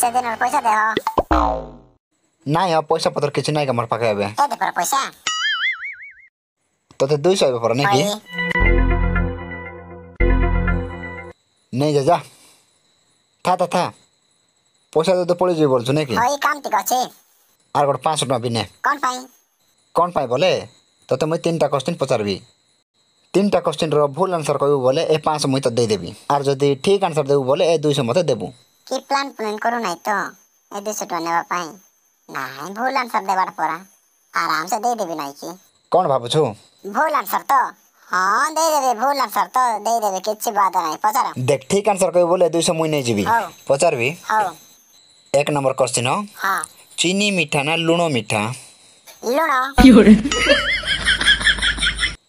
से दिन पैसा दे हो नाइ हो पैसा पत्र किछ नाइ हमर पाखे एबे ए दे पर पैसा तते 200 एबे पर नै कि नै जा था पैसा तो पड़ी जे बोलछु नै कि होई काम टिक अछि आर गोट 500 टका बिने कोन पाई बोले तते मैं 3टा क्वेश्चन पचारबी 3टा क्वेश्चन रो भूल आंसर कहबो बोले ए 500 मैं तो दे देबी आर जदी ठीक आंसर देबो बोले ए 200 मते देबो की प्लान करू नै तो ए 200 टका नेबा पाई नाइ भूल आंसर देबार परा आराम से दे देबी नै कि कोन भाबु छु भूल आंसर तो हां दे देबे भूल आंसर तो दे देबे किछि बात नै पचार देख ठीक आंसर कहबो बोले 200 मैं नै जीबी पचारबी हां 1 नंबर क्वेश्चन हो हां चीनी मीठा ना लुणो मीठा लुणो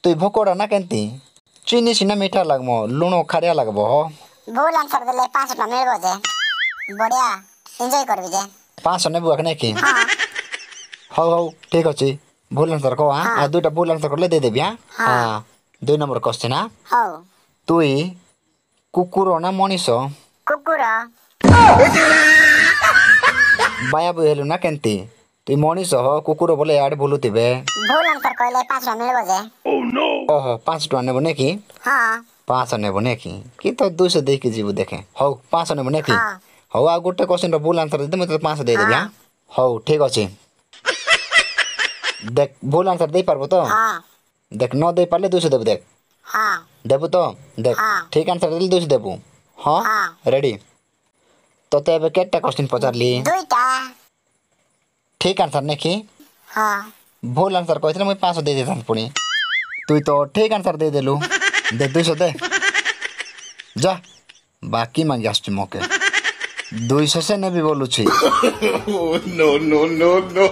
तुई भोकोड़ा ना केंती चीनी सिना मीठा लागमो लुणो खारिया लागबो हो भूल आंसर देले 500 टका मिलबो जे बढ़िया एन्जॉय करबी जे 500 नेबो अखने की हां हो ठीक अछि भूल आंसर को हां आ दुटा भूल आंसर करले दे देबी हां 2 नंबर क्वेश्चन हां हो तुई कुकुरो ना मनीषो कुकुरो बाया बुहेलु ना केंती तुई मनीषो हो कुकुरो बोले याड बोलुतिबे भूल आंसर कहले 500 मिलबो जे ओ नो ओहो 5 टका नेबो ने की हां 500 नेबो ने की तो 200 दे के जीवो देखे हो 500 नेबो ने की हो आ गोटे क्वेश्चन रो भूल आंसर दे मतलब 500 दे देबी हां हो ठीक अछि देख भूल आंसर दे पारबो तो हां देख न दे पाले 200 देबो देख हां देबो तो देख ठीक आंसर देले 200 देबो हां रेडी तो तेबे केटा क्वेश्चन पचारली दुईटा ठीक आंसर ने की हां भूल आंसर कहथिले मैं 500 दे देथन पुनी तू तो ठीक आंसर दे देलु दे 200 दे जा बाकी मांग आस्ट मौके 200 से ने भी बोलु छी नो नो नो नो